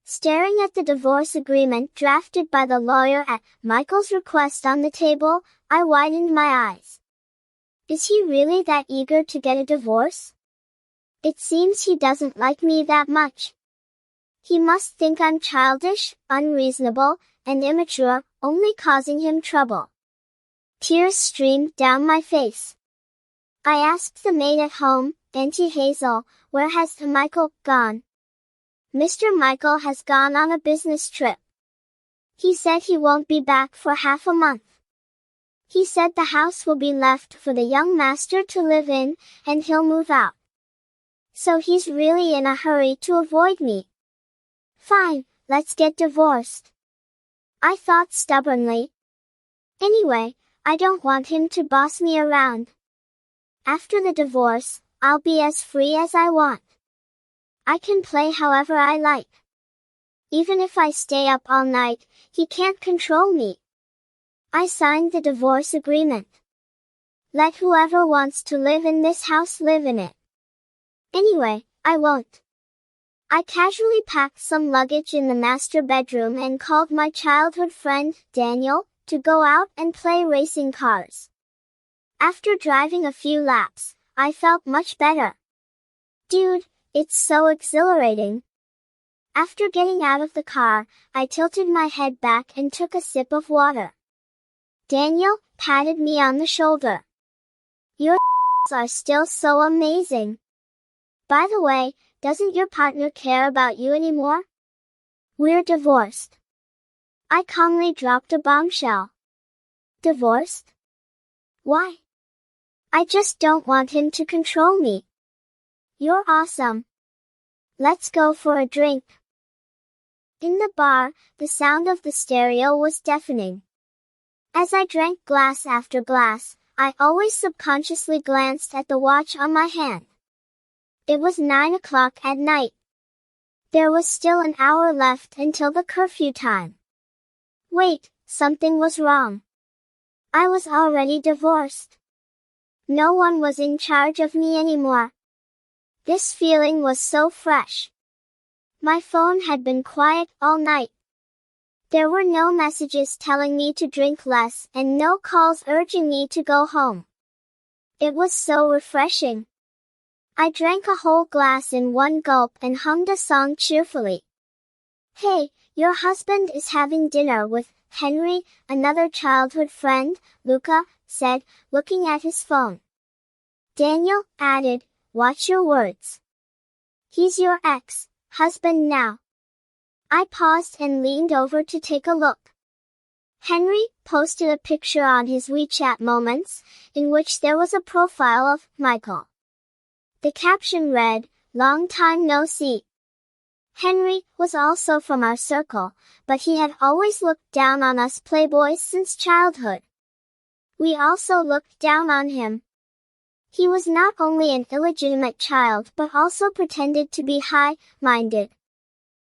Staring at the divorce agreement drafted by the lawyer at Michael's request on the table, I widened my eyes. Is he really that eager to get a divorce? It seems he doesn't like me that much. He must think I'm childish, unreasonable, and immature, only causing him trouble. Tears streamed down my face. I asked the maid at home, Auntie Hazel, where has Michael gone? Mr. Michael has gone on a business trip. He said he won't be back for half a month. He said the house will be left for the young master to live in, and he'll move out. So he's really in a hurry to avoid me. Fine, let's get divorced. I thought stubbornly. Anyway, I don't want him to boss me around. After the divorce, I'll be as free as I want. I can play however I like. Even if I stay up all night, he can't control me. I signed the divorce agreement. Let whoever wants to live in this house live in it. Anyway, I won't. I casually packed some luggage in the master bedroom and called my childhood friend, Daniel, to go out and play racing cars. After driving a few laps, I felt much better. Dude, it's so exhilarating. After getting out of the car, I tilted my head back and took a sip of water. Daniel patted me on the shoulder. Your are still so amazing. By the way, doesn't your partner care about you anymore? We're divorced. I calmly dropped a bombshell. Divorced? Why? I just don't want him to control me. You're awesome. Let's go for a drink. In the bar, the sound of the stereo was deafening. As I drank glass after glass, I always subconsciously glanced at the watch on my hand. It was 9 o'clock at night. There was still an hour left until the curfew time. Wait, something was wrong. I was already divorced. No one was in charge of me anymore. This feeling was so fresh. My phone had been quiet all night. There were no messages telling me to drink less and no calls urging me to go home. It was so refreshing. I drank a whole glass in one gulp and hummed a song cheerfully. Hey, your husband is having dinner with Henry, another childhood friend, Luca said, looking at his phone. Daniel added, watch your words. He's your ex-husband now. I paused and leaned over to take a look. Henry posted a picture on his WeChat Moments, in which there was a profile of Michael. The caption read, long time no see. Henry was also from our circle, but he had always looked down on us playboys since childhood. We also looked down on him. He was not only an illegitimate child but also pretended to be high-minded.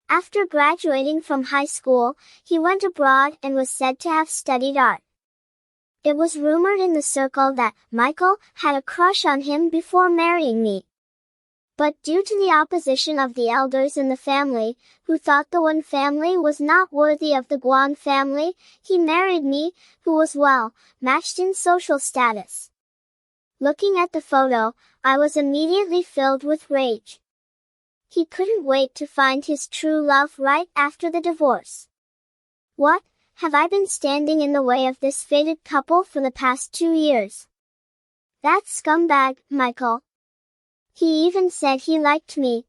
After graduating from high school, he went abroad and was said to have studied art. It was rumored in the circle that Michael had a crush on him before marrying me. But due to the opposition of the elders in the family, who thought the Wan family was not worthy of the Guan family, he married me, who was well matched in social status. Looking at the photo, I was immediately filled with rage. He couldn't wait to find his true love right after the divorce. What, have I been standing in the way of this fated couple for the past 2 years? That scumbag, Michael. He even said he liked me.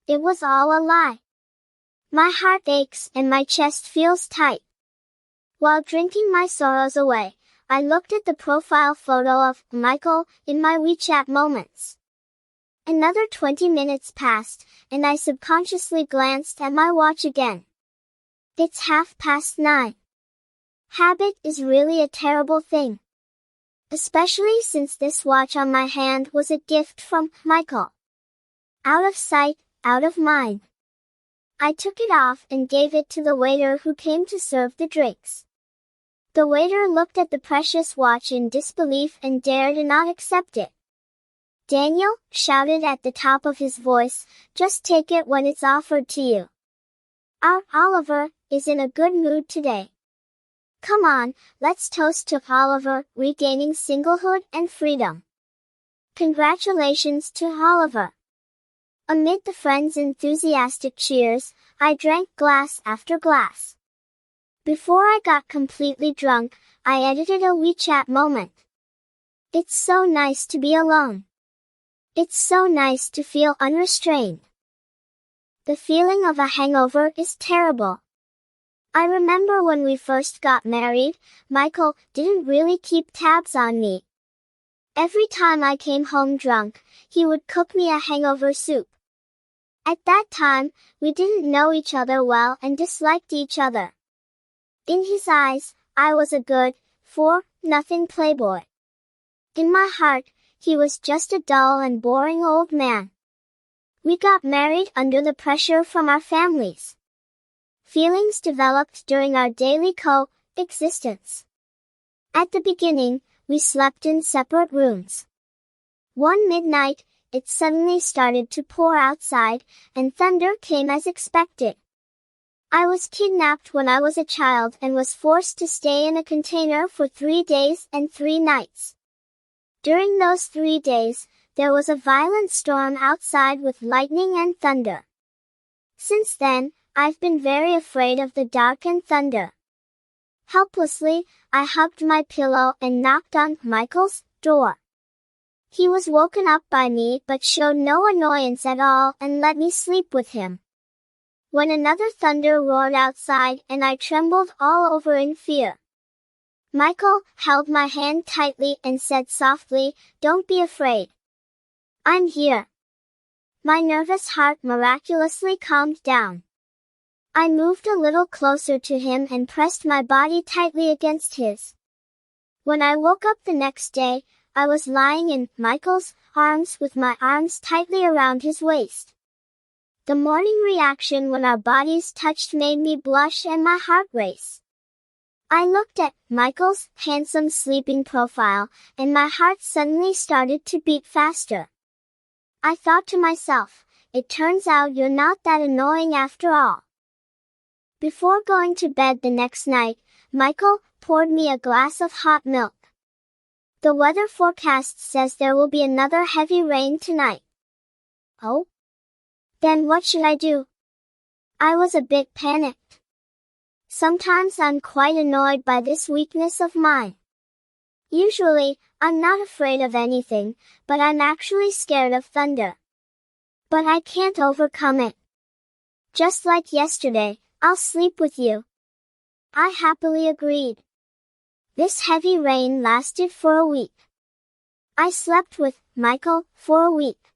It was all a lie. My heart aches and my chest feels tight. While drinking my sorrows away, I looked at the profile photo of Michael in my WeChat Moments. Another 20 minutes passed, and I subconsciously glanced at my watch again. It's 9:30. Habit is really a terrible thing. Especially since this watch on my hand was a gift from Michael. Out of sight, out of mind. I took it off and gave it to the waiter who came to serve the drinks. The waiter looked at the precious watch in disbelief and dared not accept it. Daniel shouted at the top of his voice, just take it when it's offered to you. Our Oliver is in a good mood today. Come on, let's toast to Oliver regaining singlehood and freedom. Congratulations to Oliver. Amid the friends' enthusiastic cheers, I drank glass after glass. Before I got completely drunk, I edited a WeChat moment. It's so nice to be alone. It's so nice to feel unrestrained. The feeling of a hangover is terrible. I remember when we first got married, Michael didn't really keep tabs on me. Every time I came home drunk, he would cook me a hangover soup. At that time, we didn't know each other well and disliked each other. In his eyes, I was a good, for-nothing playboy. In my heart, he was just a dull and boring old man. We got married under the pressure from our families. Feelings developed during our daily coexistence. At the beginning, we slept in separate rooms. One midnight, it suddenly started to pour outside, and thunder came as expected. I was kidnapped when I was a child and was forced to stay in a container for 3 days and 3 nights. During those 3 days, there was a violent storm outside with lightning and thunder. Since then, I've been very afraid of the dark and thunder. Helplessly, I hugged my pillow and knocked on Michael's door. He was woken up by me but showed no annoyance at all and let me sleep with him. When another thunder roared outside and I trembled all over in fear. Michael held my hand tightly and said softly, "Don't be afraid. I'm here." My nervous heart miraculously calmed down. I moved a little closer to him and pressed my body tightly against his. When I woke up the next day, I was lying in Michael's arms with my arms tightly around his waist. The morning reaction when our bodies touched made me blush and my heart race. I looked at Michael's handsome sleeping profile, and my heart suddenly started to beat faster. I thought to myself, it turns out you're not that annoying after all. Before going to bed the next night, Michael poured me a glass of hot milk. The weather forecast says there will be another heavy rain tonight. Oh? Then what should I do? I was a bit panicked. Sometimes I'm quite annoyed by this weakness of mine. Usually, I'm not afraid of anything, but I'm actually scared of thunder. But I can't overcome it. Just like yesterday, I'll sleep with you. I happily agreed. This heavy rain lasted for a week. I slept with Michael for a week.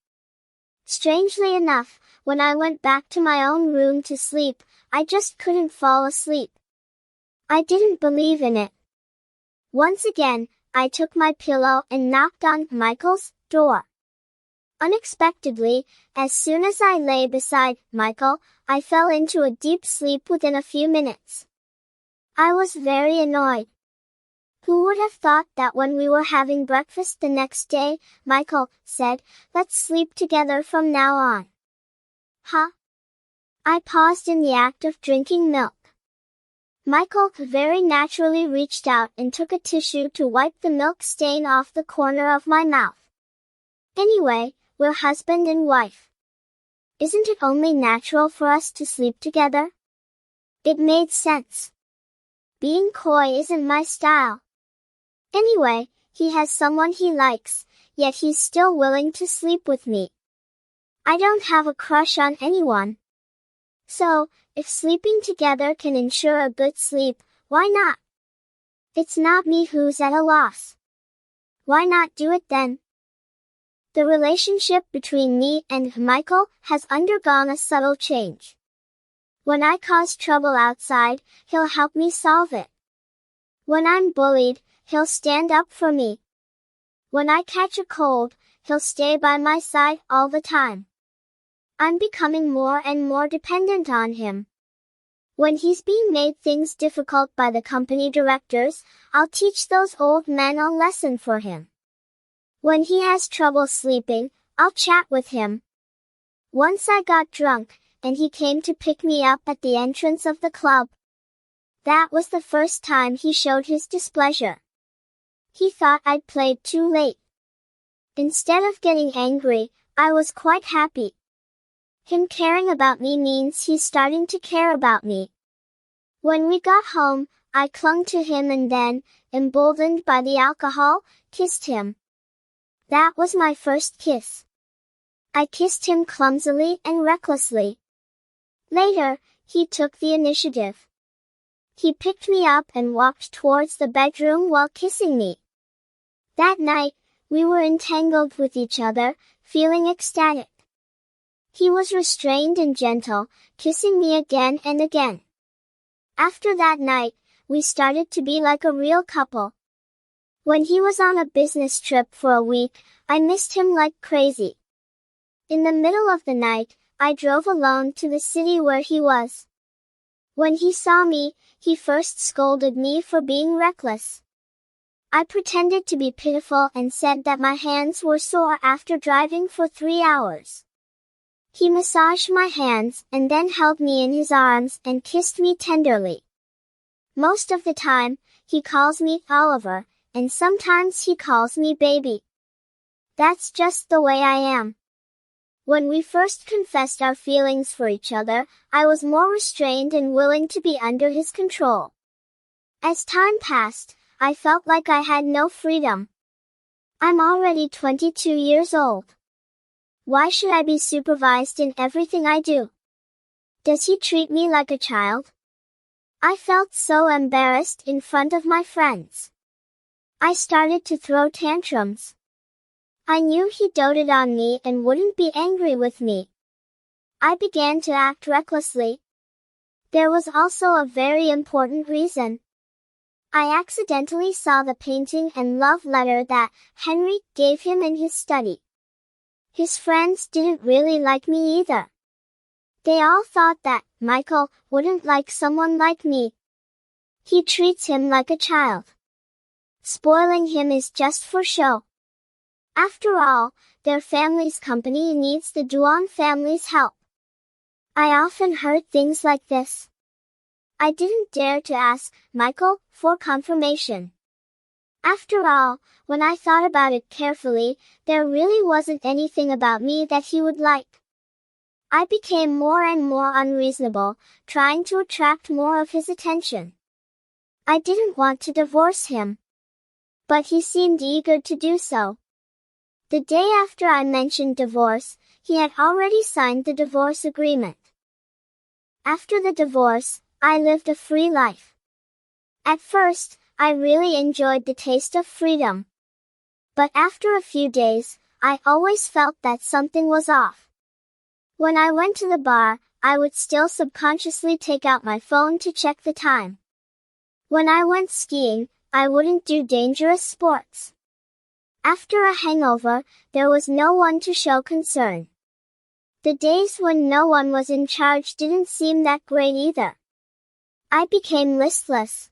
Strangely enough, when I went back to my own room to sleep, I just couldn't fall asleep. I didn't believe in it. Once again, I took my pillow and knocked on Michael's door. Unexpectedly, as soon as I lay beside Michael, I fell into a deep sleep within a few minutes. I was very annoyed. Who would have thought that when we were having breakfast the next day, Michael said, "Let's sleep together from now on." Huh? I paused in the act of drinking milk. Michael very naturally reached out and took a tissue to wipe the milk stain off the corner of my mouth. Anyway, we're husband and wife. Isn't it only natural for us to sleep together? It made sense. Being coy isn't my style. Anyway, he has someone he likes, yet he's still willing to sleep with me. I don't have a crush on anyone. So, if sleeping together can ensure a good sleep, why not? It's not me who's at a loss. Why not do it then? The relationship between me and Michael has undergone a subtle change. When I cause trouble outside, he'll help me solve it. When I'm bullied, he'll stand up for me. When I catch a cold, he'll stay by my side all the time. I'm becoming more and more dependent on him. When he's being made things difficult by the company directors, I'll teach those old men a lesson for him. When he has trouble sleeping, I'll chat with him. Once I got drunk, and he came to pick me up at the entrance of the club. That was the first time he showed his displeasure. He thought I'd played too late. Instead of getting angry, I was quite happy. Him caring about me means he's starting to care about me. When we got home, I clung to him and then, emboldened by the alcohol, kissed him. That was my first kiss. I kissed him clumsily and recklessly. Later, he took the initiative. He picked me up and walked towards the bedroom while kissing me. That night, we were entangled with each other, feeling ecstatic. He was restrained and gentle, kissing me again and again. After that night, we started to be like a real couple. When he was on a business trip for a week, I missed him like crazy. In the middle of the night, I drove alone to the city where he was. When he saw me, he first scolded me for being reckless. I pretended to be pitiful and said that my hands were sore after driving for 3 hours. He massaged my hands and then held me in his arms and kissed me tenderly. Most of the time, he calls me Oliver, and sometimes he calls me baby. That's just the way I am. When we first confessed our feelings for each other, I was more restrained and willing to be under his control. As time passed, I felt like I had no freedom. I'm already 22 years old. Why should I be supervised in everything I do? Does he treat me like a child? I felt so embarrassed in front of my friends. I started to throw tantrums. I knew he doted on me and wouldn't be angry with me. I began to act recklessly. There was also a very important reason. I accidentally saw the painting and love letter that Henry gave him in his study. His friends didn't really like me either. They all thought that Michael wouldn't like someone like me. He treats him like a child. Spoiling him is just for show. After all, their family's company needs the Duan family's help. I often heard things like this. I didn't dare to ask Michael for confirmation. After all, when I thought about it carefully, there really wasn't anything about me that he would like. I became more and more unreasonable, trying to attract more of his attention. I didn't want to divorce him. But he seemed eager to do so. The day after I mentioned divorce, he had already signed the divorce agreement. After the divorce, I lived a free life. At first, I really enjoyed the taste of freedom. But after a few days, I always felt that something was off. When I went to the bar, I would still subconsciously take out my phone to check the time. When I went skiing, I wouldn't do dangerous sports. After a hangover, there was no one to show concern. The days when no one was in charge didn't seem that great either. I became listless.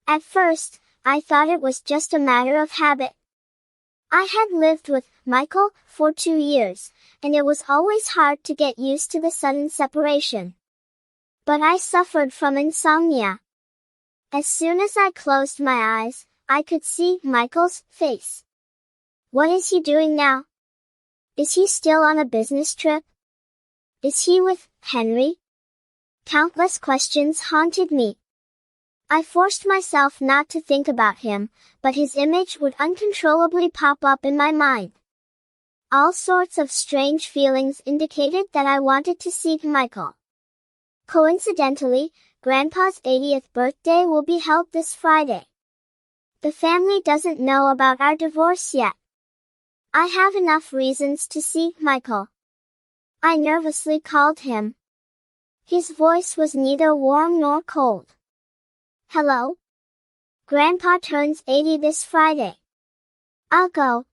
At first, I thought it was just a matter of habit. I had lived with Michael for 2 years, and it was always hard to get used to the sudden separation. But I suffered from insomnia. As soon as I closed my eyes, I could see Michael's face. What is he doing now? Is he still on a business trip? Is he with Henry? Countless questions haunted me. I forced myself not to think about him, but his image would uncontrollably pop up in my mind. All sorts of strange feelings indicated that I wanted to see Michael. Coincidentally, Grandpa's 80th birthday will be held this Friday. The family doesn't know about our divorce yet. I have enough reasons to see Michael. I nervously called him. His voice was neither warm nor cold. Hello? Grandpa turns 80 this Friday. I'll go.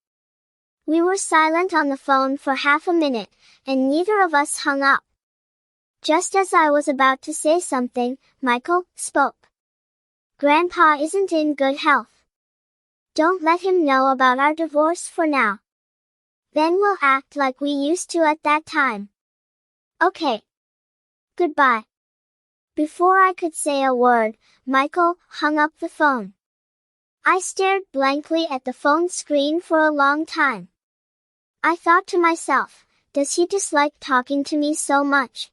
We were silent on the phone for half a minute, and neither of us hung up. Just as I was about to say something, Michael spoke. Grandpa isn't in good health. Don't let him know about our divorce for now. Then we'll act like we used to at that time. Okay. goodbye. Before I could say a word, Michael hung up the phone. I stared blankly at the phone screen for a long time. I thought to myself, does he dislike talking to me so much?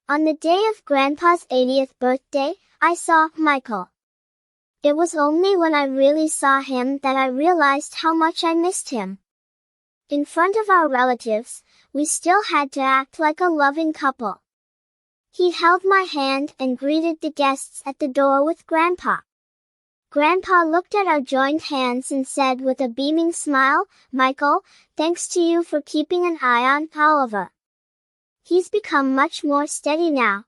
On the day of Grandpa's 80th birthday, I saw Michael. It was only when I really saw him that I realized how much I missed him. In front of our relatives, we still had to act like a loving couple. He held my hand and greeted the guests at the door with Grandpa. Grandpa looked at our joined hands and said with a beaming smile, "Michael, thanks to you for keeping an eye on Oliver. He's become much more steady now."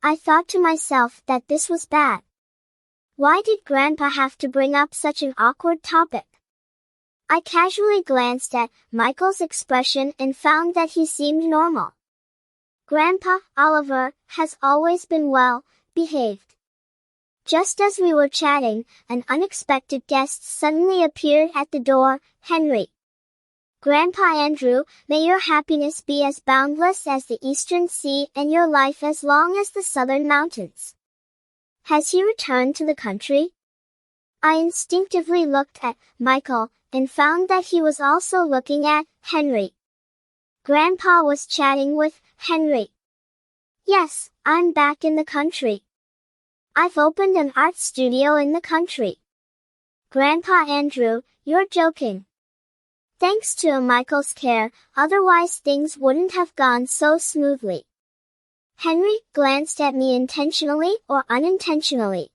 I thought to myself that this was bad. Why did Grandpa have to bring up such an awkward topic? I casually glanced at Michael's expression and found that he seemed normal. Grandpa, Oliver, has always been well behaved. Just as we were chatting, an unexpected guest suddenly appeared at the door, Henry. "Grandpa Andrew, may your happiness be as boundless as the eastern sea and your life as long as the southern mountains." Has he returned to the country? I instinctively looked at Michael and found that he was also looking at Henry. Grandpa was chatting with Henry. "Yes, I'm back in the country. I've opened an art studio in the country." "Grandpa Andrew, you're joking." Thanks to Michael's care, otherwise things wouldn't have gone so smoothly. Henry glanced at me intentionally or unintentionally.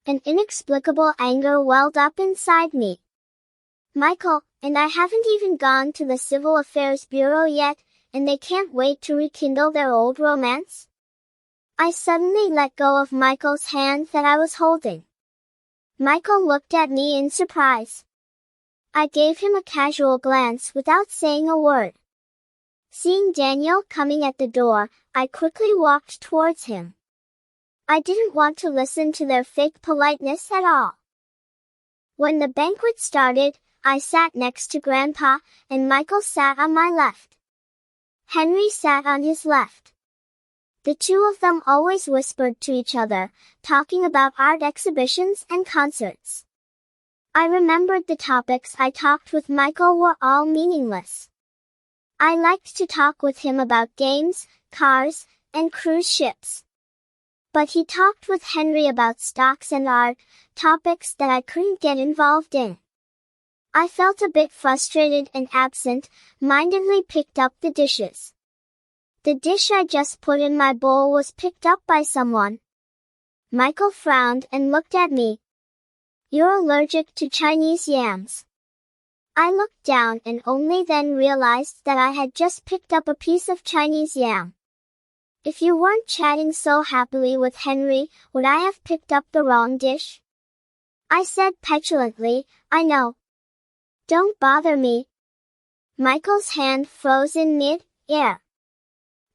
An inexplicable anger welled up inside me. "Michael, and I haven't even gone to the Civil Affairs Bureau yet, and they can't wait to rekindle their old romance?" I suddenly let go of Michael's hand that I was holding. Michael looked at me in surprise. I gave him a casual glance without saying a word. Seeing Daniel coming at the door, I quickly walked towards him. I didn't want to listen to their fake politeness at all. When the banquet started, I sat next to Grandpa, and Michael sat on my left. Henry sat on his left. The two of them always whispered to each other, talking about art exhibitions and concerts. I remembered the topics I talked with Michael were all meaningless. I liked to talk with him about games, cars, and cruise ships. But he talked with Henry about stocks and art, topics that I couldn't get involved in. I felt a bit frustrated and absent-mindedly picked up the dishes. The dish I just put in my bowl was picked up by someone. Michael frowned and looked at me. "You're allergic to Chinese yams." I looked down and only then realized that I had just picked up a piece of Chinese yam. If you weren't chatting so happily with Henry, would I have picked up the wrong dish? I said petulantly, "I know. Don't bother me." Michael's hand froze in mid-air.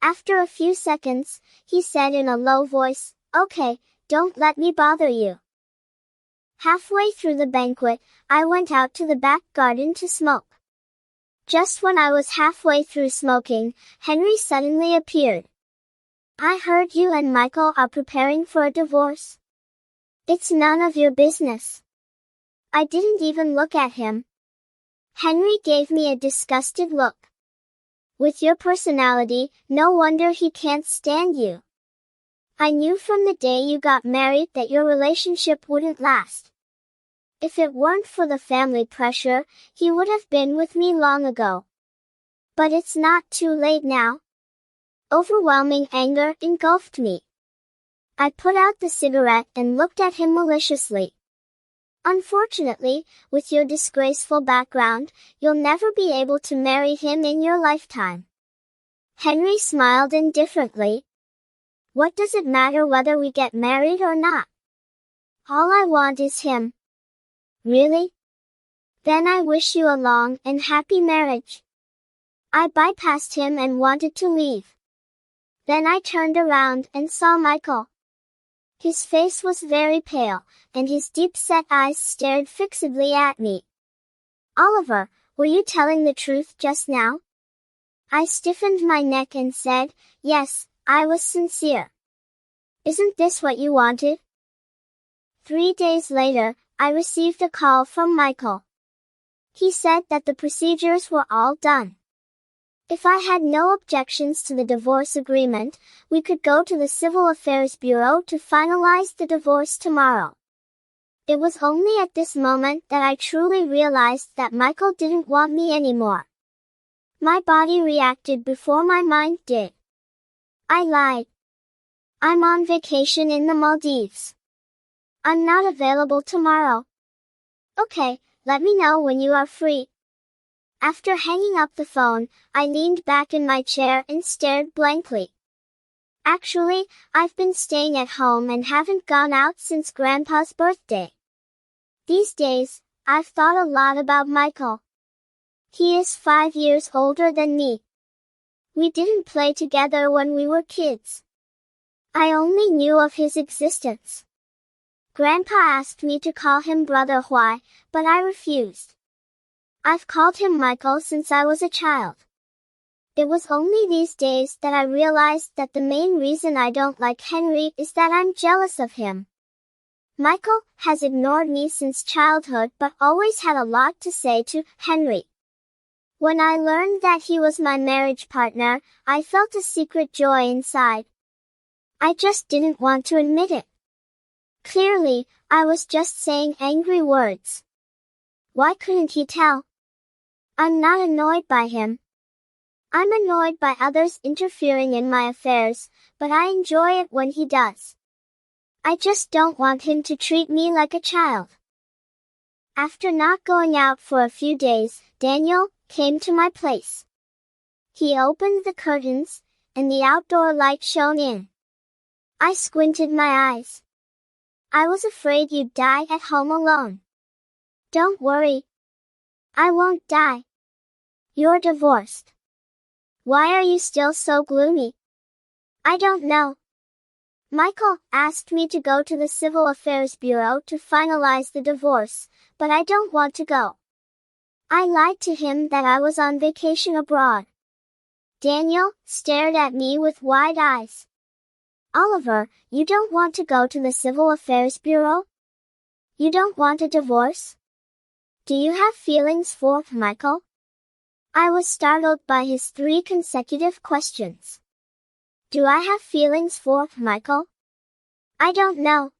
After a few seconds, he said in a low voice, "Okay, don't let me bother you." Halfway through the banquet, I went out to the back garden to smoke. Just when I was halfway through smoking, Henry suddenly appeared. "I heard you and Michael are preparing for a divorce." "It's none of your business." I didn't even look at him. Henry gave me a disgusted look. "With your personality, no wonder he can't stand you. I knew from the day you got married that your relationship wouldn't last. If it weren't for the family pressure, he would have been with me long ago. But it's not too late now." Overwhelming anger engulfed me. I put out the cigarette and looked at him maliciously. "Unfortunately, with your disgraceful background, you'll never be able to marry him in your lifetime." Henry smiled indifferently. "What does it matter whether we get married or not? All I want is him." "Really? Then I wish you a long and happy marriage." I bypassed him and wanted to leave. Then I turned around and saw Michael. His face was very pale, and his deep-set eyes stared fixedly at me. "Oliver, were you telling the truth just now?" I stiffened my neck and said, "Yes, I was sincere. Isn't this what you wanted? 3 days later, I received a call from Michael. He said that the procedures were all done. If I had no objections to the divorce agreement, we could go to the Civil Affairs Bureau to finalize the divorce tomorrow. It was only at this moment that I truly realized that Michael didn't want me anymore. My body reacted before my mind did. I lied. I'm on vacation in the Maldives. I'm not available tomorrow. Okay, let me know when you are free. After hanging up the phone, I leaned back in my chair and stared blankly. Actually, I've been staying at home and haven't gone out since Grandpa's birthday. These days, I've thought a lot about Michael. He is 5 years older than me. We didn't play together when we were kids. I only knew of his existence. Grandpa asked me to call him Brother Huai, but I refused. I've called him Michael since I was a child. It was only these days that I realized that the main reason I don't like Henry is that I'm jealous of him. Michael has ignored me since childhood but always had a lot to say to Henry. When I learned that he was my marriage partner, I felt a secret joy inside. I just didn't want to admit it. Clearly, I was just saying angry words. Why couldn't he tell? I'm not annoyed by him. I'm annoyed by others interfering in my affairs, but I enjoy it when he does. I just don't want him to treat me like a child. After not going out for a few days, Daniel came to my place. He opened the curtains, and the outdoor light shone in. I squinted my eyes. I was afraid you'd die at home alone. Don't worry. I won't die. You're divorced. Why are you still so gloomy? I don't know. Michael asked me to go to the Civil Affairs Bureau to finalize the divorce, but I don't want to go. I lied to him that I was on vacation abroad. Daniel stared at me with wide eyes. Oliver, you don't want to go to the Civil Affairs Bureau? You don't want a divorce? Do you have feelings for Michael? I was startled by his 3 consecutive questions. Do I have feelings for Michael? I don't know.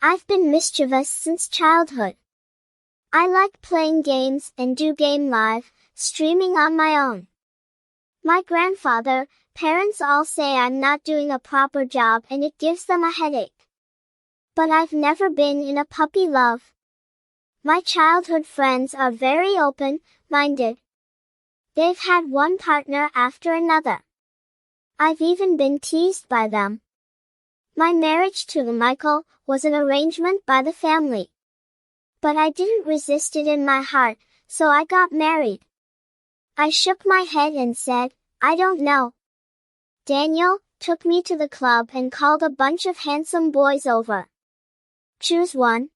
I've been mischievous since childhood. I like playing games and do game live, streaming on my own. My grandfather, parents all say I'm not doing a proper job and it gives them a headache. But I've never been in a puppy love. My childhood friends are very open-minded. They've had one partner after another. I've even been teased by them. My marriage to Michael was an arrangement by the family. But I didn't resist it in my heart, so I got married. I shook my head and said, I don't know. Daniel took me to the club and called a bunch of handsome boys over. Choose one.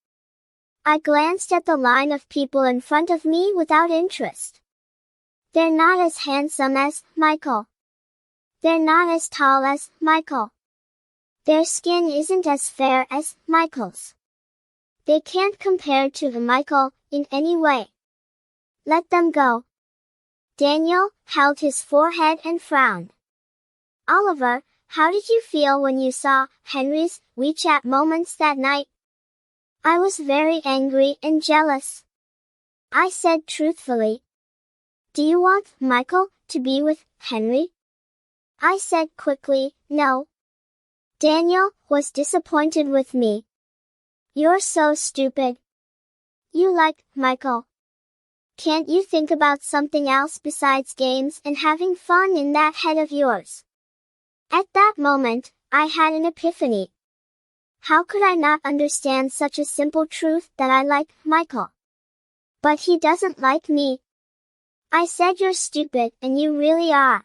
I glanced at the line of people in front of me without interest. They're not as handsome as Michael. They're not as tall as Michael. Their skin isn't as fair as Michael's. They can't compare to Michael in any way. Let them go. Daniel held his forehead and frowned. Oliver, how did you feel when you saw Henry's WeChat moments that night? I was very angry and jealous. I said truthfully. Do you want Michael to be with Henry? I said quickly, no. Daniel was disappointed with me. You're so stupid. You like Michael. Can't you think about something else besides games and having fun in that head of yours? At that moment, I had an epiphany. How could I not understand such a simple truth that I like Michael? But he doesn't like me. I said you're stupid and you really are.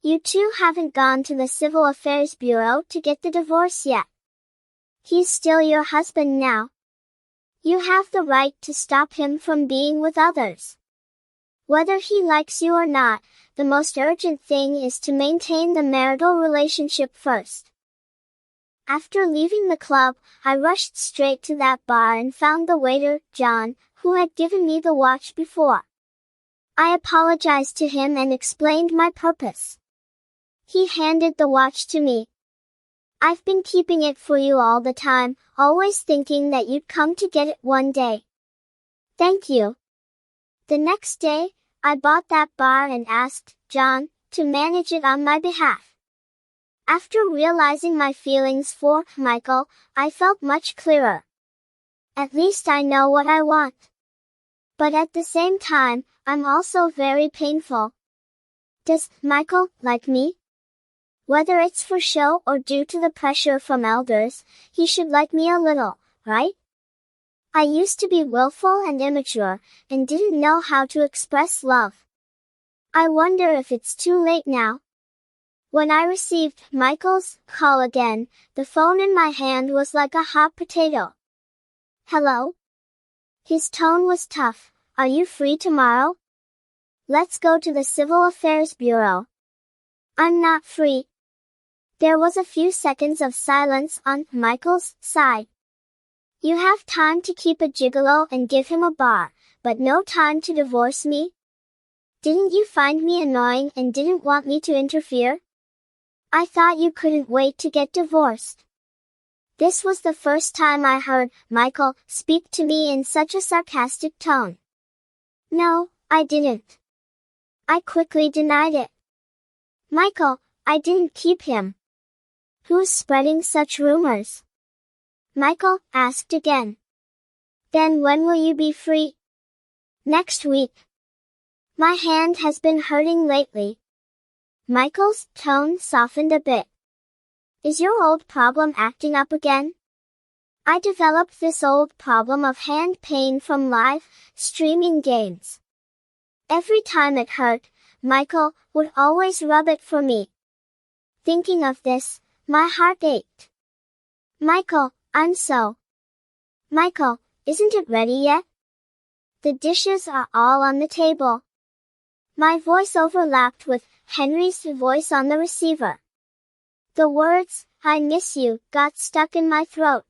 You two haven't gone to the Civil Affairs Bureau to get the divorce yet. He's still your husband now. You have the right to stop him from being with others. Whether he likes you or not, the most urgent thing is to maintain the marital relationship first. After leaving the club, I rushed straight to that bar and found the waiter, John, who had given me the watch before. I apologized to him and explained my purpose. He handed the watch to me. I've been keeping it for you all the time, always thinking that you'd come to get it one day. Thank you. The next day, I bought that bar and asked John to manage it on my behalf. After realizing my feelings for Michael, I felt much clearer. At least I know what I want. But at the same time, I'm also very painful. Does Michael like me? Whether it's for show or due to the pressure from elders, he should like me a little, right? I used to be willful and immature, and didn't know how to express love. I wonder if it's too late now. When I received Michael's call again, the phone in my hand was like a hot potato. Hello? His tone was tough. Are you free tomorrow? Let's go to the Civil Affairs Bureau. I'm not free. There was a few seconds of silence on Michael's side. You have time to keep a gigolo and give him a bar, but no time to divorce me? Didn't you find me annoying and didn't want me to interfere? I thought you couldn't wait to get divorced. This was the first time I heard Michael speak to me in such a sarcastic tone. No, I didn't. I quickly denied it. Michael, I didn't keep him. Who's spreading such rumors? Michael asked again. Then when will you be free? Next week. My hand has been hurting lately. Michael's tone softened a bit. Is your old problem acting up again? I developed this old problem of hand pain from live streaming games. Every time it hurt, Michael would always rub it for me. Thinking of this, my heart ached. Michael, Michael, isn't it ready yet? The dishes are all on the table. My voice overlapped with Henry's voice on the receiver. The words, I miss you, got stuck in my throat.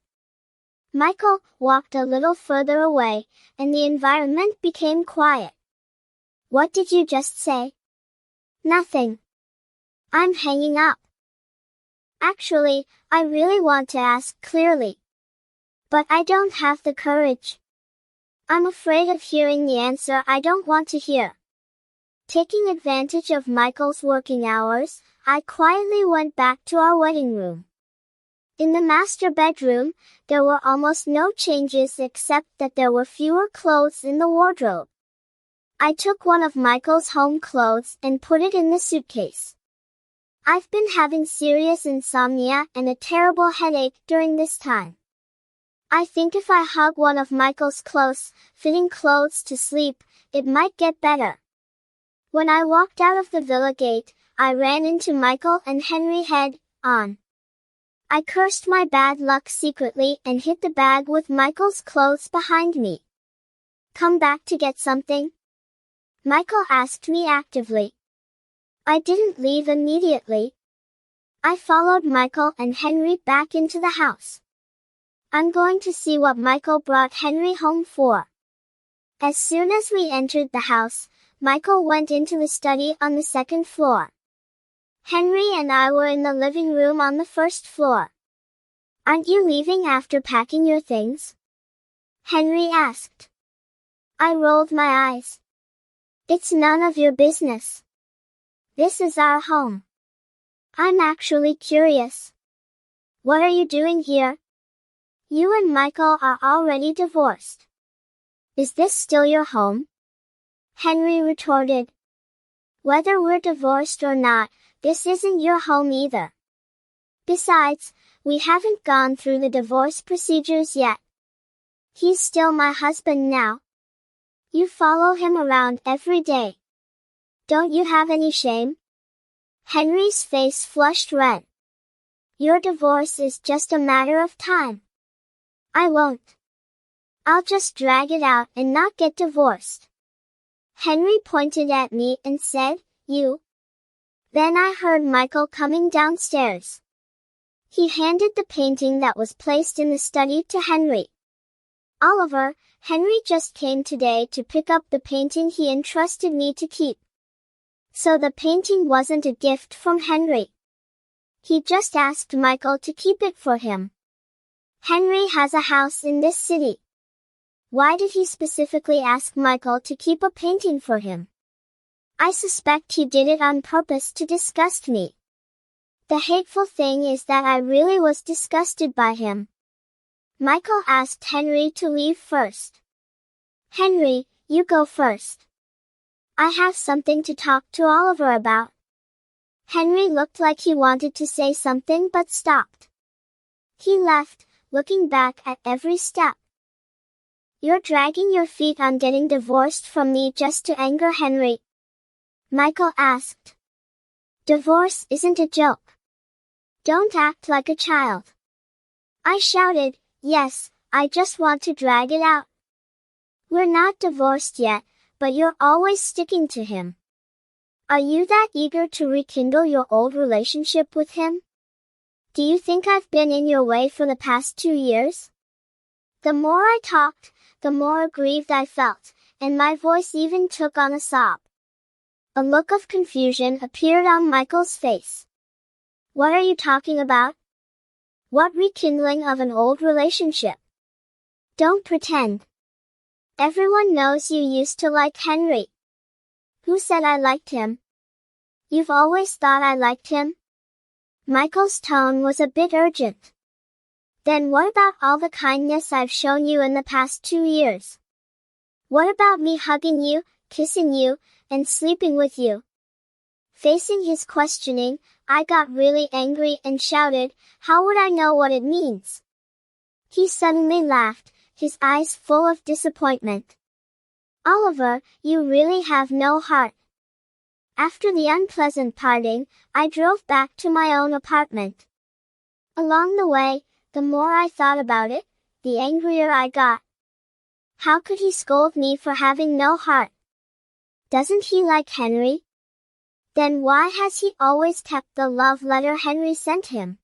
Michael walked a little further away, and the environment became quiet. What did you just say? Nothing. I'm hanging up. Actually, I really want to ask clearly. But I don't have the courage. I'm afraid of hearing the answer I don't want to hear. Taking advantage of Michael's working hours, I quietly went back to our wedding room. In the master bedroom, there were almost no changes except that there were fewer clothes in the wardrobe. I took one of Michael's home clothes and put it in the suitcase. I've been having serious insomnia and a terrible headache during this time. I think if I hug one of Michael's close-fitting clothes to sleep, it might get better. When I walked out of the villa gate, I ran into Michael and Henry head-on. I cursed my bad luck secretly and hid the bag with Michael's clothes behind me. Come back to get something? Michael asked me actively. I didn't leave immediately. I followed Michael and Henry back into the house. I'm going to see what Michael brought Henry home for. As soon as we entered the house, Michael went into the study on the second floor. Henry and I were in the living room on the first floor. Aren't you leaving after packing your things? Henry asked. I rolled my eyes. It's none of your business. This is our home. I'm actually curious. What are you doing here? You and Michael are already divorced. Is this still your home? Henry retorted. Whether we're divorced or not, this isn't your home either. Besides, we haven't gone through the divorce procedures yet. He's still my husband now. You follow him around every day. Don't you have any shame? Henry's face flushed red. Your divorce is just a matter of time. I won't. I'll just drag it out and not get divorced. Henry pointed at me and said, "You." Then I heard Michael coming downstairs. He handed the painting that was placed in the study to Henry. "Oliver, Henry just came today to pick up the painting he entrusted me to keep." So the painting wasn't a gift from Henry. He just asked Michael to keep it for him. Henry has a house in this city. Why did he specifically ask Michael to keep a painting for him? I suspect he did it on purpose to disgust me. The hateful thing is that I really was disgusted by him. Michael asked Henry to leave first. "Henry, you go first. I have something to talk to Oliver about." Henry looked like he wanted to say something but stopped. He left, looking back at every step. "You're dragging your feet on getting divorced from me just to anger Henry?" Michael asked. "Divorce isn't a joke. Don't act like a child." I shouted, "Yes, I just want to drag it out. We're not divorced yet, but you're always sticking to him. Are you that eager to rekindle your old relationship with him? Do you think I've been in your way for the past 2 years?" The more I talked, the more aggrieved I felt, and my voice even took on a sob. A look of confusion appeared on Michael's face. "What are you talking about? What rekindling of an old relationship? Don't pretend. Everyone knows you used to like Henry." "Who said I liked him? You've always thought I liked him?" Michael's tone was a bit urgent. "Then what about all the kindness I've shown you in the past 2 years? What about me hugging you, kissing you, and sleeping with you?" Facing his questioning, I got really angry and shouted, "How would I know what it means?" He suddenly laughed, his eyes full of disappointment. "Oliver, you really have no heart." After the unpleasant parting, I drove back to my own apartment. Along the way, the more I thought about it, the angrier I got. How could he scold me for having no heart? Doesn't he like Henry? Then why has he always kept the love letter Henry sent him?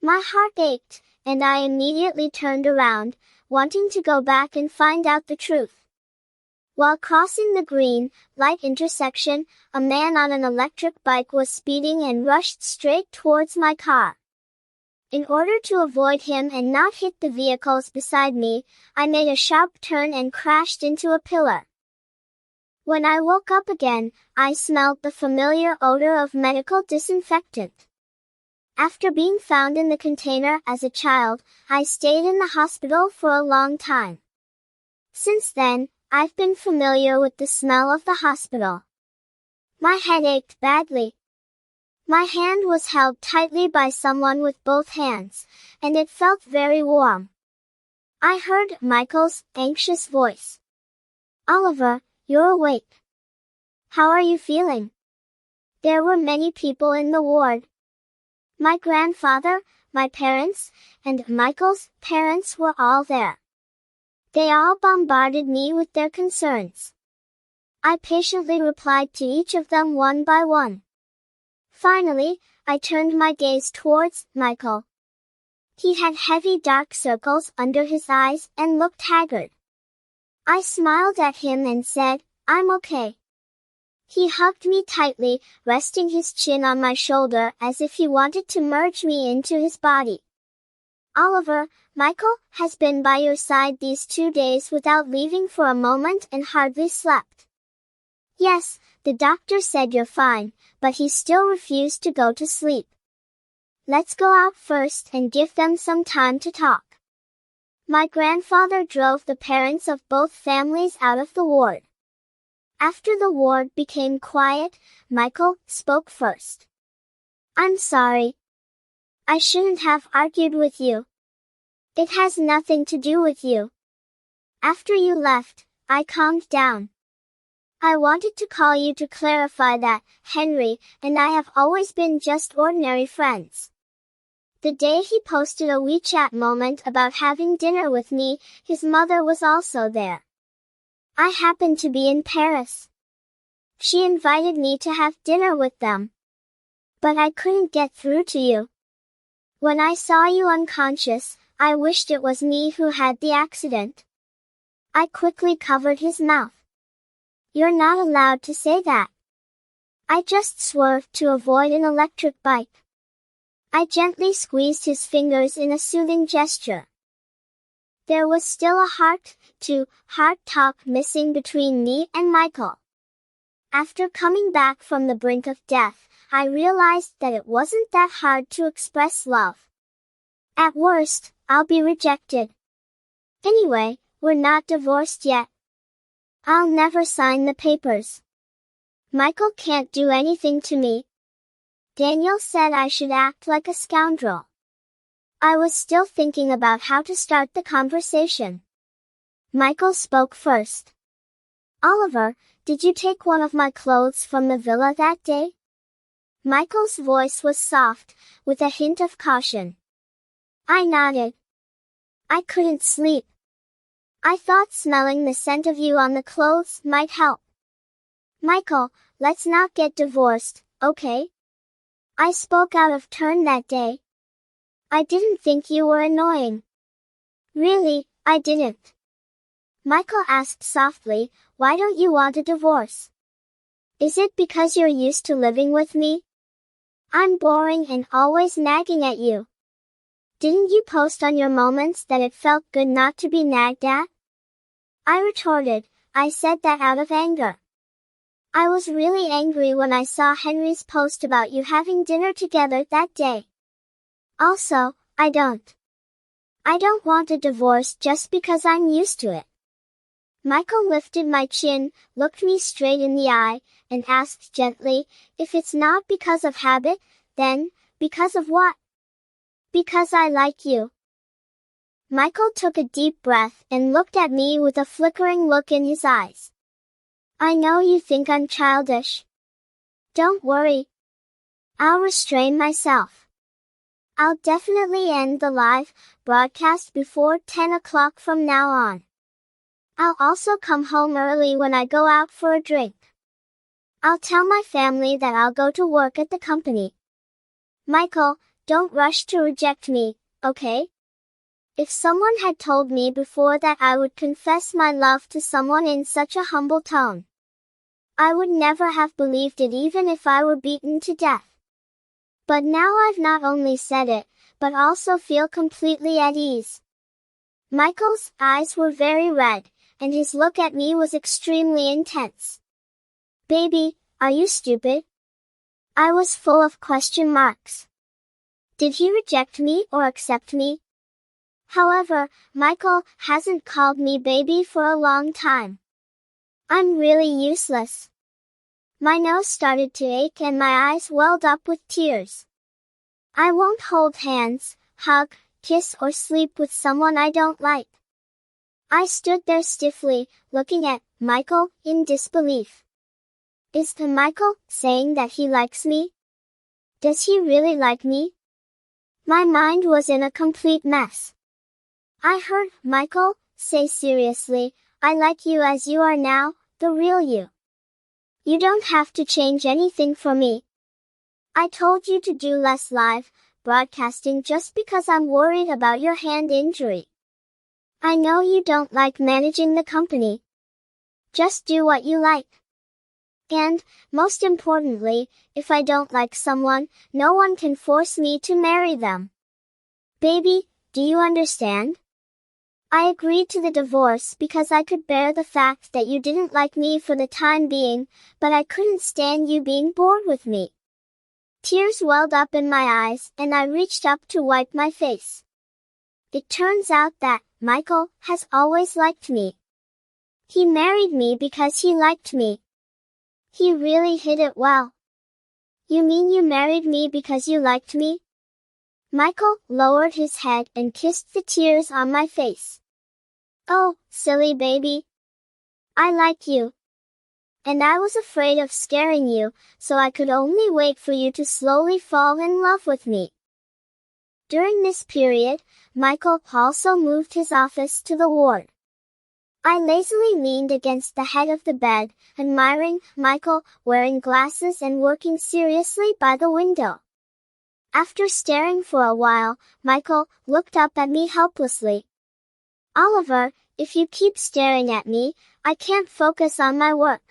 My heart ached, and I immediately turned around, wanting to go back and find out the truth. While crossing the green light intersection, a man on an electric bike was speeding and rushed straight towards my car. In order to avoid him and not hit the vehicles beside me, I made a sharp turn and crashed into a pillar. When I woke up again, I smelled the familiar odor of medical disinfectant. After being found in the container as a child, I stayed in the hospital for a long time. Since then, I've been familiar with the smell of the hospital. My head ached badly. My hand was held tightly by someone with both hands, and it felt very warm. I heard Michael's anxious voice. "Oliver, you're awake. How are you feeling?" There were many people in the ward. My grandfather, my parents, and Michael's parents were all there. They all bombarded me with their concerns. I patiently replied to each of them one by one. Finally, I turned my gaze towards Michael. He had heavy dark circles under his eyes and looked haggard. I smiled at him and said, "I'm okay." He hugged me tightly, resting his chin on my shoulder as if he wanted to merge me into his body. "Oliver, Michael has been by your side these 2 days without leaving for a moment and hardly slept." "Yes, the doctor said you're fine, but he still refused to go to sleep." "Let's go out first and give them some time to talk." My grandfather drove the parents of both families out of the ward. After the ward became quiet, Michael spoke first. "I'm sorry. I shouldn't have argued with you. It has nothing to do with you. After you left, I calmed down. I wanted to call you to clarify that Henry and I have always been just ordinary friends. The day he posted a WeChat moment about having dinner with me, his mother was also there. I happened to be in Paris. She invited me to have dinner with them. But I couldn't get through to you. When I saw you unconscious, I wished it was me who had the accident. I quickly covered his mouth. You're not allowed to say that. I just swerved to avoid an electric bike. I gently squeezed his fingers in a soothing gesture. There was still a heart-to-heart talk missing between me and Michael. After coming back from the brink of death, I realized that it wasn't that hard to express love. At worst, I'll be rejected. Anyway, we're not divorced yet. I'll never sign the papers. Michael can't do anything to me. Daniel said I should act like a scoundrel. I was still thinking about how to start the conversation. Michael spoke first. Oliver, did you take one of my clothes from the villa that day? Michael's voice was soft, with a hint of caution. I nodded. I couldn't sleep. I thought smelling the scent of you on the clothes might help. Michael, let's not get divorced, okay? I spoke out of turn that day. I didn't think you were annoying. Really, I didn't. Michael asked softly, why don't you want a divorce? Is it because you're used to living with me? I'm boring and always nagging at you. Didn't you post on your moments that it felt good not to be nagged at? I retorted, I said that out of anger. I was really angry when I saw Henry's post about you having dinner together that day. Also, I don't want a divorce just because I'm used to it. Michael lifted my chin, looked me straight in the eye, and asked gently, if it's not because of habit, then, because of what? Because I like you. Michael took a deep breath and looked at me with a flickering look in his eyes. I know you think I'm childish. Don't worry. I'll restrain myself. I'll definitely end the live broadcast before 10 o'clock from now on. I'll also come home early when I go out for a drink. I'll tell my family that I'll go to work at the company. Michael, don't rush to reject me, okay? If someone had told me before that I would confess my love to someone in such a humble tone, I would never have believed it even if I were beaten to death. But now I've not only said it, but also feel completely at ease. Michael's eyes were very red, and his look at me was extremely intense. Baby, are you stupid? I was full of question marks. Did he reject me or accept me? However, Michael hasn't called me baby for a long time. I'm really useless. My nose started to ache and my eyes welled up with tears. I won't hold hands, hug, kiss or sleep with someone I don't like. I stood there stiffly, looking at Michael in disbelief. Is the Michael saying that he likes me? Does he really like me? My mind was in a complete mess. I heard Michael say seriously, I like you as you are now, the real you. You don't have to change anything for me. I told you to do less live broadcasting just because I'm worried about your hand injury. I know you don't like managing the company. Just do what you like. And, most importantly, if I don't like someone, no one can force me to marry them. Baby, do you understand? I agreed to the divorce because I could bear the fact that you didn't like me for the time being, but I couldn't stand you being bored with me. Tears welled up in my eyes, and I reached up to wipe my face. It turns out that Michael has always liked me. He married me because he liked me. He really hid it well. You mean you married me because you liked me? Michael lowered his head and kissed the tears on my face. Oh, silly baby. I like you. And I was afraid of scaring you, so I could only wait for you to slowly fall in love with me. During this period, Michael also moved his office to the ward. I lazily leaned against the head of the bed, admiring Michael wearing glasses and working seriously by the window. After staring for a while, Michael looked up at me helplessly. "Oliver, if you keep staring at me, I can't focus on my work."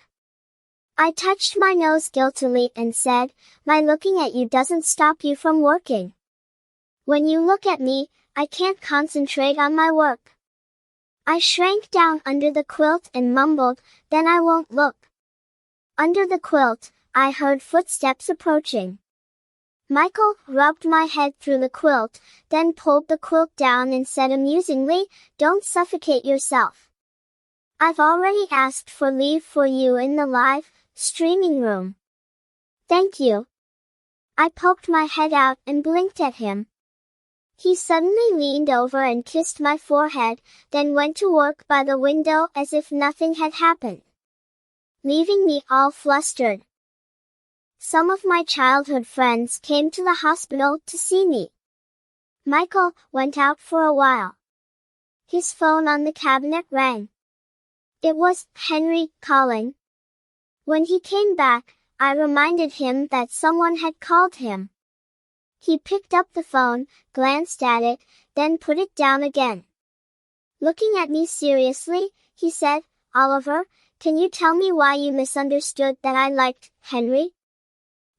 I touched my nose guiltily and said, "My looking at you doesn't stop you from working. When you look at me, I can't concentrate on my work." I shrank down under the quilt and mumbled, "Then I won't look." Under the quilt, I heard footsteps approaching. Michael rubbed my head through the quilt, then pulled the quilt down and said amusingly, "Don't suffocate yourself. I've already asked for leave for you in the live streaming room." "Thank you." I poked my head out and blinked at him. He suddenly leaned over and kissed my forehead, then went to work by the window as if nothing had happened, leaving me all flustered. Some of my childhood friends came to the hospital to see me. Michael went out for a while. His phone on the cabinet rang. It was Henry calling. When he came back, I reminded him that someone had called him. He picked up the phone, glanced at it, then put it down again. Looking at me seriously, he said, "Oliver, can you tell me why you misunderstood that I liked Henry?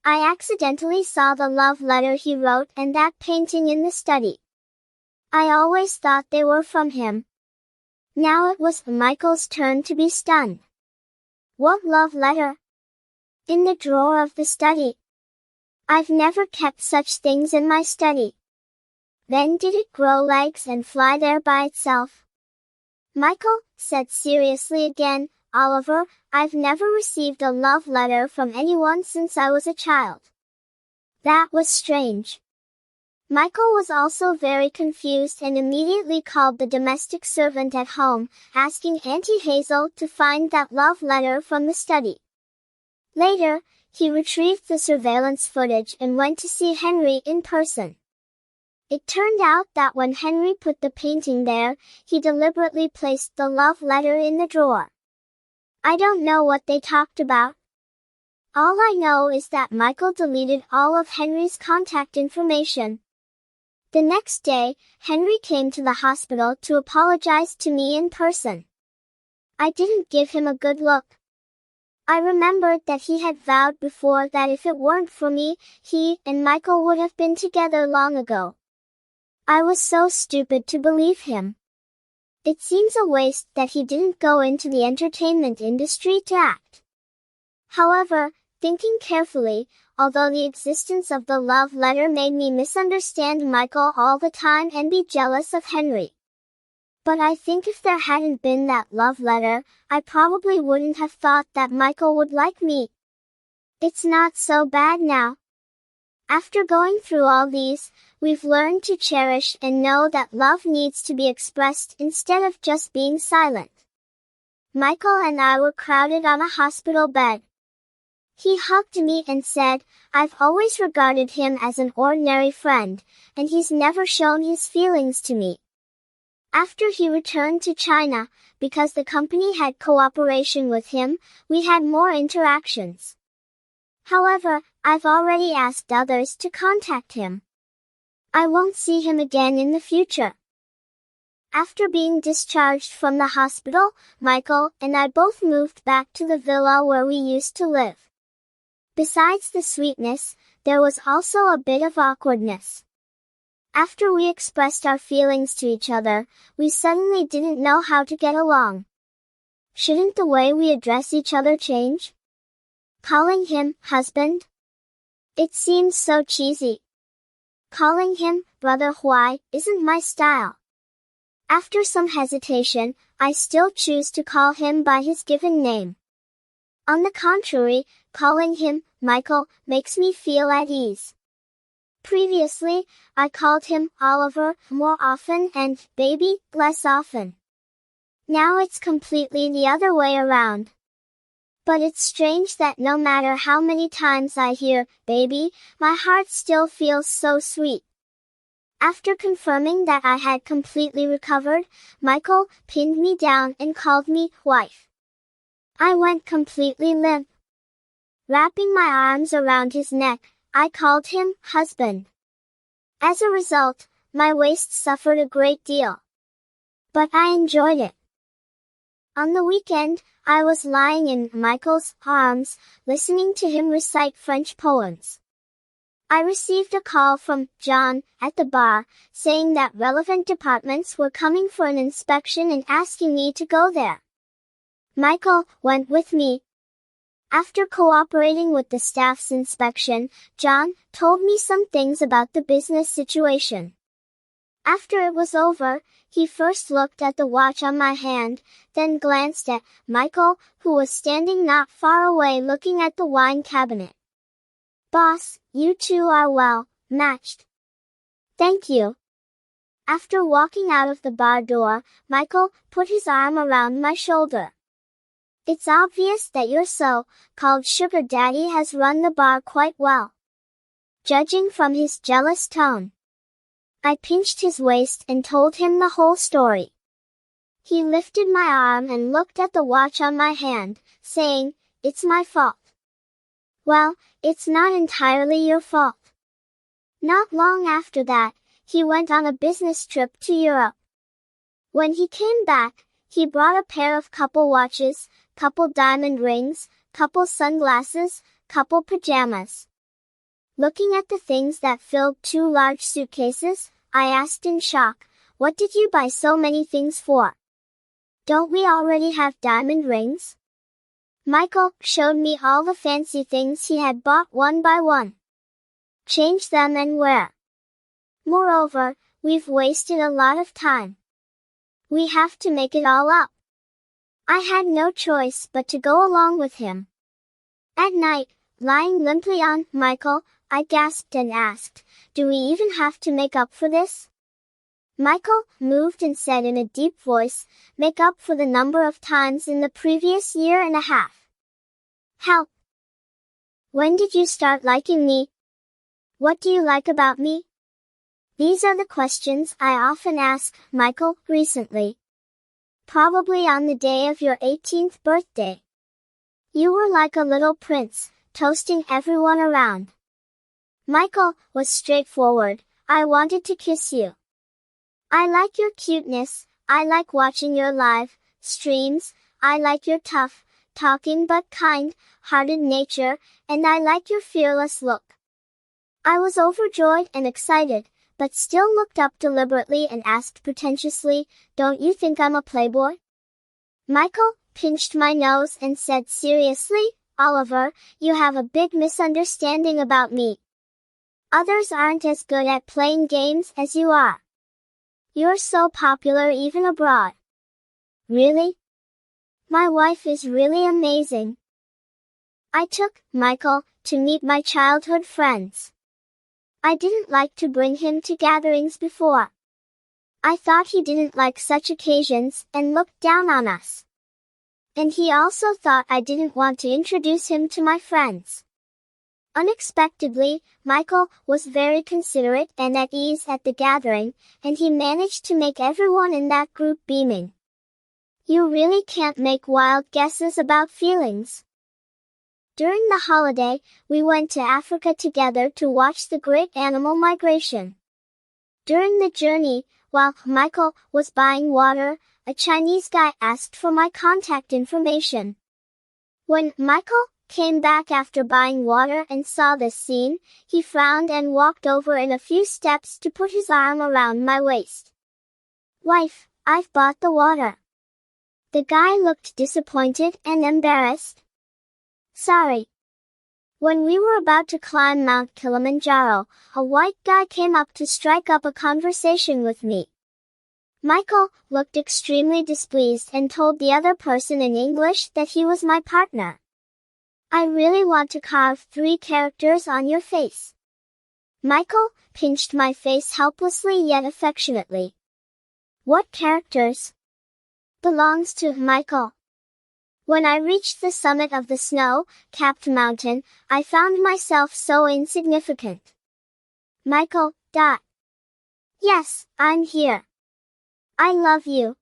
I accidentally saw the love letter he wrote and that painting in the study. I always thought they were from him." Now it was Michael's turn to be stunned. "What love letter?" "In the drawer of the study. I've never kept such things in my study." "Then did it grow legs and fly there by itself?" Michael said seriously again, "Oliver, I've never received a love letter from anyone since I was a child." That was strange. Michael was also very confused and immediately called the domestic servant at home, asking Auntie Hazel to find that love letter from the study. Later, he retrieved the surveillance footage and went to see Henry in person. It turned out that when Henry put the painting there, he deliberately placed the love letter in the drawer. I don't know what they talked about. All I know is that Michael deleted all of Henry's contact information. The next day, Henry came to the hospital to apologize to me in person. I didn't give him a good look. I remembered that he had vowed before that if it weren't for me, he and Michael would have been together long ago. I was so stupid to believe him. It seems a waste that he didn't go into the entertainment industry to act. However, thinking carefully, although the existence of the love letter made me misunderstand Michael all the time and be jealous of Henry. But I think if there hadn't been that love letter, I probably wouldn't have thought that Michael would like me. It's not so bad now. After going through all these, we've learned to cherish and know that love needs to be expressed instead of just being silent. Michael and I were crowded on a hospital bed. He hugged me and said, "I've always regarded him as an ordinary friend, and he's never shown his feelings to me." After he returned to China, because the company had cooperation with him, we had more interactions. However, I've already asked others to contact him. I won't see him again in the future. After being discharged from the hospital, Michael and I both moved back to the villa where we used to live. Besides the sweetness, there was also a bit of awkwardness. After we expressed our feelings to each other, we suddenly didn't know how to get along. Shouldn't the way we address each other change? Calling him husband? It seems so cheesy. Calling him Brother Huai isn't my style. After some hesitation, I still choose to call him by his given name. On the contrary, calling him Michael makes me feel at ease. Previously, I called him Oliver more often and baby less often. Now it's completely the other way around. But it's strange that no matter how many times I hear baby, my heart still feels so sweet. After confirming that I had completely recovered, Michael pinned me down and called me wife. I went completely limp. Wrapping my arms around his neck, I called him husband. As a result, my waist suffered a great deal. But I enjoyed it. On the weekend, I was lying in Michael's arms, listening to him recite French poems. I received a call from John at the bar, saying that relevant departments were coming for an inspection and asking me to go there. Michael went with me. After cooperating with the staff's inspection, John told me some things about the business situation. After it was over, he first looked at the watch on my hand, then glanced at Michael, who was standing not far away looking at the wine cabinet. Boss, you two are well matched. Thank you. After walking out of the bar door, Michael put his arm around my shoulder. It's obvious that your so-called sugar daddy has run the bar quite well, judging from his jealous tone. I pinched his waist and told him the whole story. He lifted my arm and looked at the watch on my hand, saying, "It's my fault." Well, it's not entirely your fault. Not long after that, he went on a business trip to Europe. When he came back, he brought a pair of couple watches, couple diamond rings, couple sunglasses, couple pajamas. Looking at the things that filled 2 large suitcases, I asked in shock, "What did you buy so many things for? Don't we already have diamond rings?" Michael showed me all the fancy things he had bought one by one. Change them and wear. Moreover, we've wasted a lot of time. We have to make it all up. I had no choice but to go along with him. At night, lying limply on Michael, I gasped and asked, "Do we even have to make up for this?" Michael moved and said in a deep voice, "Make up for the number of times in the previous year and a half." Help! When did you start liking me? What do you like about me? These are the questions I often ask Michael recently. Probably on the day of your 18th birthday. You were like a little prince, toasting everyone around. Michael was straightforward. "I wanted to kiss you. I like your cuteness, I like watching your live streams, I like your tough, talking but kind-hearted nature, and I like your fearless look." I was overjoyed and excited, but still looked up deliberately and asked pretentiously, "Don't you think I'm a playboy?" Michael pinched my nose and said seriously, "Oliver, you have a big misunderstanding about me. Others aren't as good at playing games as you are. You're so popular even abroad." Really? My wife is really amazing. I took Michael to meet my childhood friends. I didn't like to bring him to gatherings before. I thought he didn't like such occasions and looked down on us. And he also thought I didn't want to introduce him to my friends. Unexpectedly, Michael was very considerate and at ease at the gathering, and he managed to make everyone in that group beaming. You really can't make wild guesses about feelings. During the holiday, we went to Africa together to watch the great animal migration. During the journey, while Michael was buying water, a Chinese guy asked for my contact information. When Michael came back after buying water and saw this scene, he frowned and walked over in a few steps to put his arm around my waist. "Wife, I've bought the water." The guy looked disappointed and embarrassed. "Sorry." When we were about to climb Mount Kilimanjaro, a white guy came up to strike up a conversation with me. Michael looked extremely displeased and told the other person in English that he was my partner. "I really want to carve 3 characters on your face." Michael pinched my face helplessly yet affectionately. "What characters?" "Belongs to Michael." When I reached the summit of the snow-capped mountain, I found myself so insignificant. Michael, Yes, I'm here. I love you.